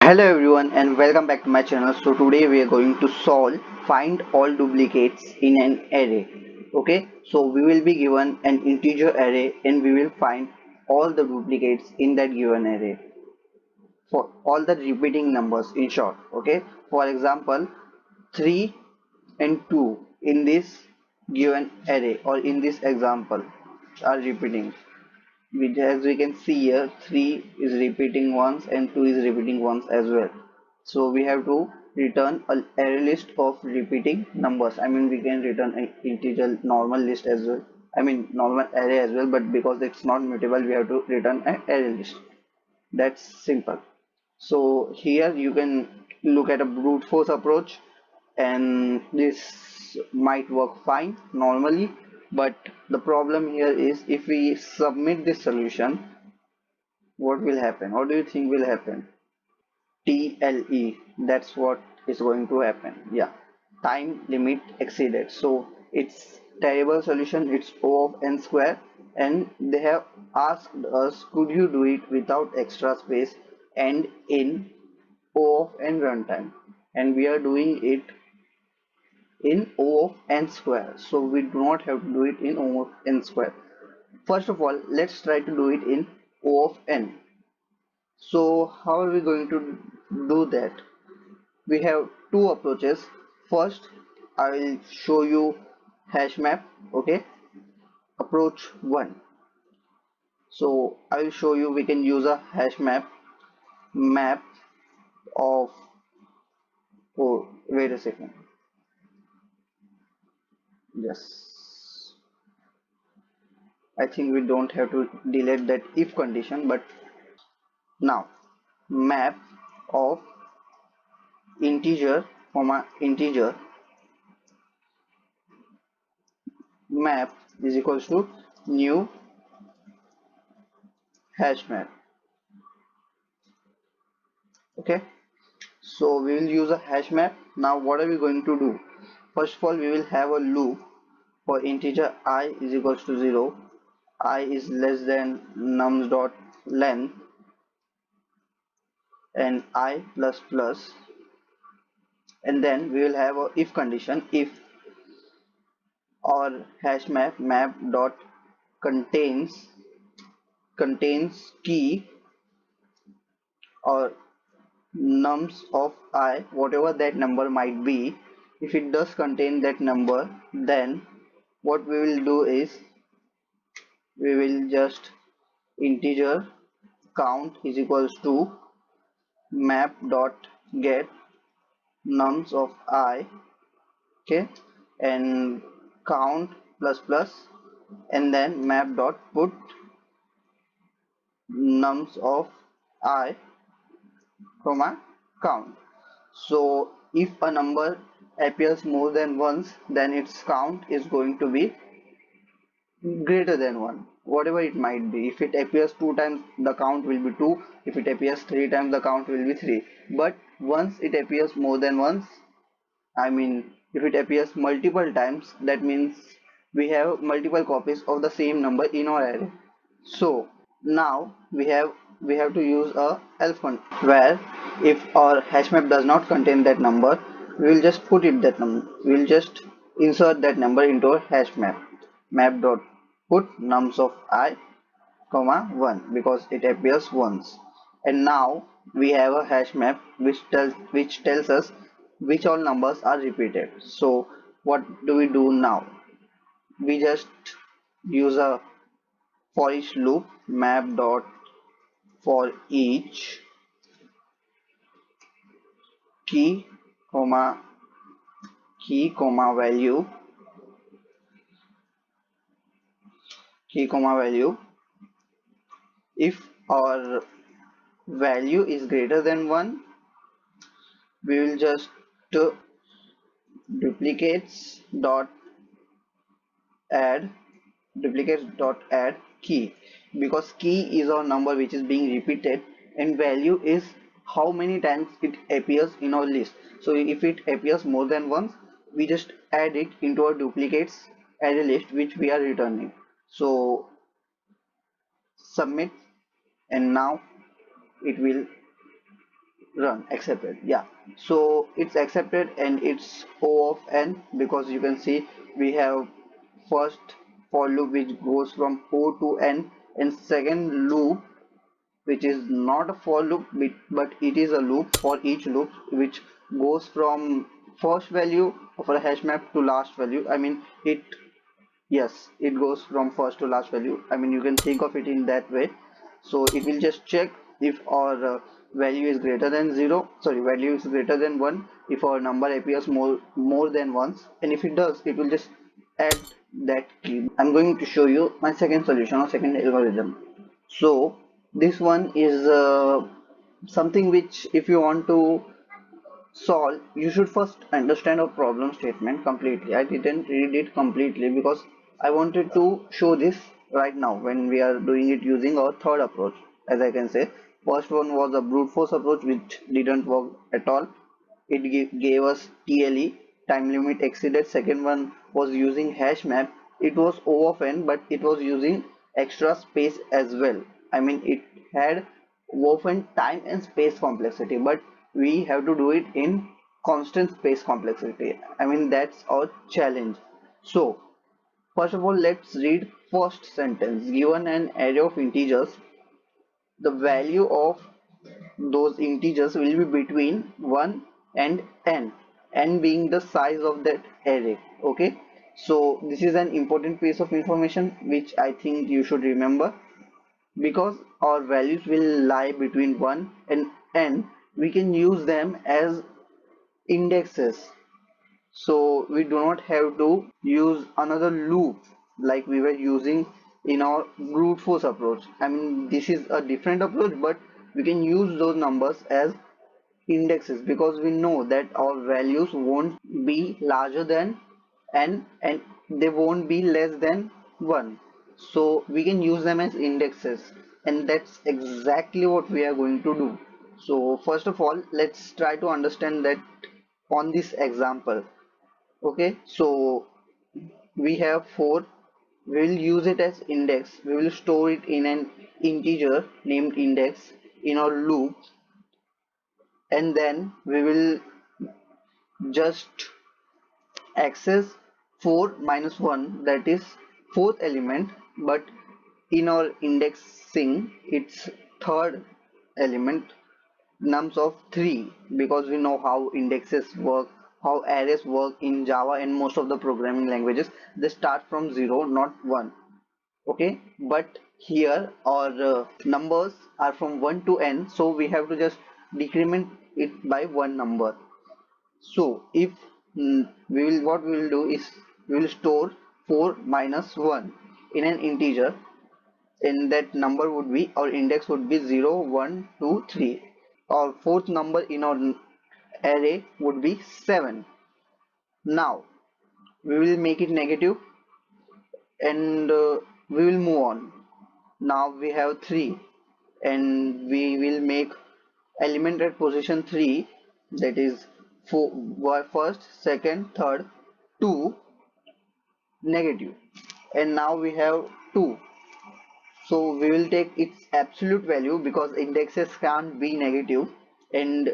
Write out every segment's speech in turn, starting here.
Hello everyone and welcome back to my channel. So today we are going to solve find all duplicates in an array. Okay, so we will be given an integer array and we will find all the duplicates in that given array for all the repeating numbers in short. Okay, for example 3 and 2 in this given array or in this example are repeating. As we can see here, 3 is repeating once and 2 is repeating once as well. So we have to return an array list of repeating numbers. I mean, we can return an integer normal list as well. I mean, normal array as well, but because it's not mutable, we have to return an array list. That's simple. So here you can look at a brute force approach, and this might work fine normally, but the problem here is if we submit this solution, what will happen? What do you think will happen? TLE, that's what is going to happen. Yeah, time limit exceeded. So it's terrible solution. It's O of n square, and they have asked us, could you do it without extra space and in O of n runtime? And we are doing it in O of n square. So we do not have to do it in O of n square. First of all, let's try to do it in O of n. So how are we going to do that? We have two approaches. First, I will show you hash map. Okay, approach 1. So I will show you we can use a hash map of, oh wait a second, yes, I think we don't have to delete that if condition, but now map of integer comma integer map is equals to new hash map. Okay, so we will use a hash map. Now what are we going to do? First of all, we will have a loop for integer I is equals to 0, I is less than nums dot length and I plus plus, and then we will have a if condition. If our hash map dot contains key or nums of I, whatever that number might be, if it does contain that number, then what we will do is we will just integer count is equals to map dot get nums of I. Okay, and count plus plus, and then map dot put nums of I comma count. So if a number appears more than once, then its count is going to be greater than 1, whatever it might be. If it appears 2 times, the count will be 2. If it appears 3 times, the count will be 3. But once it appears more than once, I mean, if it appears multiple times, that means we have multiple copies of the same number in our array. So now we have to use a else function, where if our hash map does not contain that number, we will just put it that number. We will just insert that number into our hash map dot put nums of I comma 1, because it appears once. And now we have a hash map which tells us which all numbers are repeated. So what do we do now? We just use a for each loop map dot for each key comma value if our value is greater than 1, we will just duplicates dot add key, because key is our number which is being repeated and value is how many times it appears in our list. So if it appears more than once, we just add it into our duplicates array list which we are returning. So submit, and now it will run accepted. Yeah, so it's accepted and it's O of n, because you can see we have first for loop which goes from O to n, and second loop which is not a for loop but it is a loop for each loop which goes from first value of a hash map to last value. I mean it, yes, it goes from first to last value. I mean you can think of it in that way. So it will just check if our value is greater than 0, sorry, value is greater than 1, if our number appears more than once, and if it does it will just add that key. I'm going to show you my second solution or second algorithm. So this one is something which, if you want to solve, you should first understand a problem statement completely. I didn't read it completely because I wanted to show this right now when we are doing it using our third approach. As I can say, first one was a brute force approach which didn't work at all. It gave us TLE, time limit exceeded. Second one was using hash map. It was O of n, but it was using extra space as well. I mean it had woven time and space complexity, but we have to do it in constant space complexity. I mean that's our challenge. So first of all, let's read first sentence. Given an array of integers, the value of those integers will be between 1 and n being the size of that array. Okay, so this is an important piece of information which I think you should remember. Because our values will lie between 1 and n, we can use them as indexes, so we do not have to use another loop like we were using in our brute force approach. I mean this is a different approach, but we can use those numbers as indexes because we know that our values won't be larger than n and they won't be less than 1, so we can use them as indexes, and that's exactly what we are going to do. So first of all, let's try to understand that on this example. Okay, so we have 4. We will use it as index. We will store it in an integer named index in our loop, and then we will just access 4 minus 1, that is fourth element, but in our indexing its third element, nums of 3, because we know how indexes work, how arrays work in Java and most of the programming languages. They start from 0, not 1. Okay, but here our numbers are from 1 to n, so we have to just decrement it by one number. So if we will, what we will do is we will store 4 minus 1 in an integer, and that number would be, our index would be 0, 1, 2, 3. Our fourth number in our array would be 7. Now we will make it negative, and we will move on. Now we have 3, and we will make element at position 3, that is first, second, third, 2 negative, and now we have 2. So we will take its absolute value because indexes can't be negative, and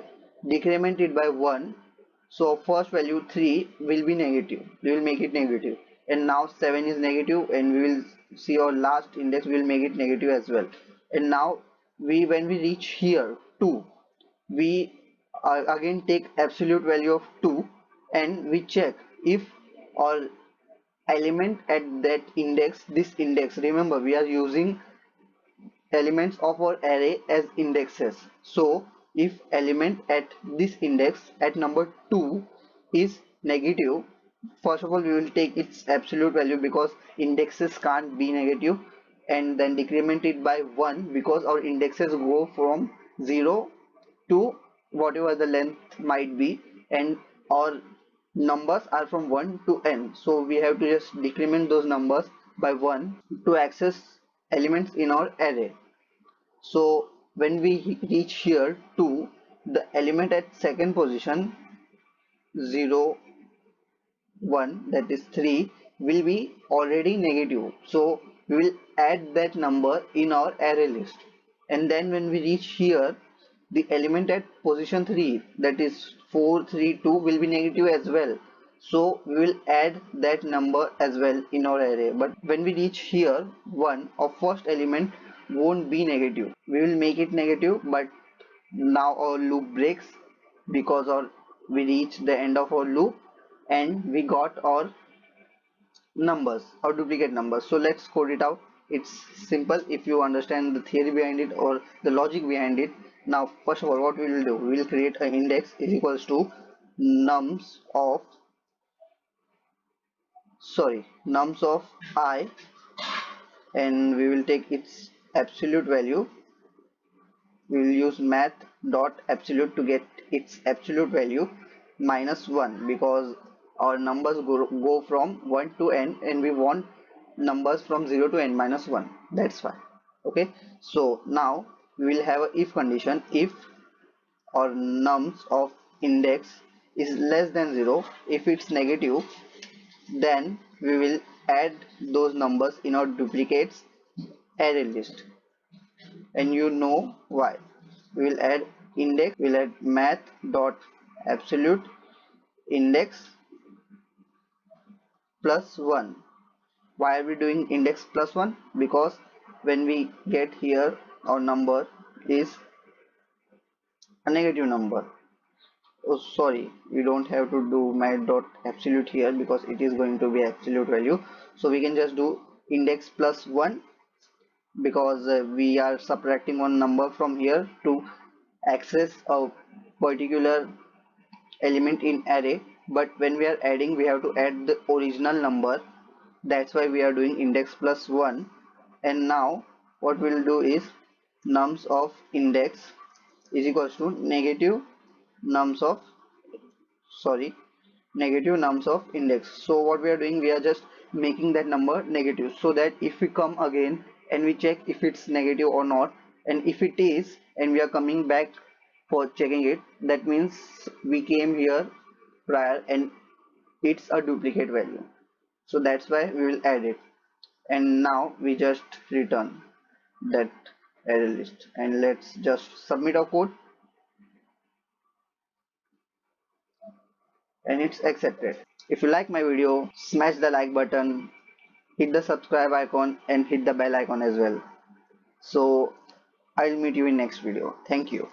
decrement it by 1. So first value 3 will be negative, we will make it negative, and now 7 is negative, and we will see our last index, we will make it negative as well. And now when we reach here 2, we again take absolute value of 2, and we check if our element at that index, this index, remember we are using elements of our array as indexes. So if element at this index at number 2 is negative, first of all we will take its absolute value because indexes can't be negative, and then decrement it by 1 because our indexes go from 0 to whatever the length might be, and our numbers are from 1 to n, so we have to just decrement those numbers by 1 to access elements in our array. So when we reach here 2, the element at second position 0, 1, that is 3, will be already negative, so we will add that number in our array list. And then when we reach here the element at position 3, that is 432, will be negative as well. So we will add that number as well in our array. But when we reach here 1, our first element won't be negative. We will make it negative, but now our loop breaks because we reach the end of our loop and we got our numbers or duplicate numbers. So let's code it out. It's simple if you understand the theory behind it or the logic behind it. Now first of all, what we will do, we will create an index is equals to nums of nums of I, and we will take its absolute value. We will use math dot absolute to get its absolute value minus 1, because our numbers go from 1 to n and we want numbers from 0 to n minus 1. That's why. Okay, so now we will have a if condition. If our nums of index is less than 0, if it's negative, then we will add those numbers in our duplicates array list, and you know why. We will add index, we'll add math dot absolute index plus 1. Why are we doing index plus 1? Because when we get here, our number is a negative number. Oh sorry, we don't have to do math dot absolute here because it is going to be absolute value. So we can just do index plus 1, because we are subtracting one number from here to access a particular element in array. But when we are adding, we have to add the original number. That's why we are doing index plus 1. And now what we'll do is nums of index is equals to nums of sorry negative nums of index. So what we are doing, we are just making that number negative, so that if we come again and we check if it's negative or not, and if it is and we are coming back for checking it, that means we came here prior and it's a duplicate value. So that's why we will add it, and now we just return that array list, and let's just submit our code, and it's accepted. If you like my video, smash the like button, hit the subscribe icon and hit the bell icon as well. So I'll meet you in next video. Thank you.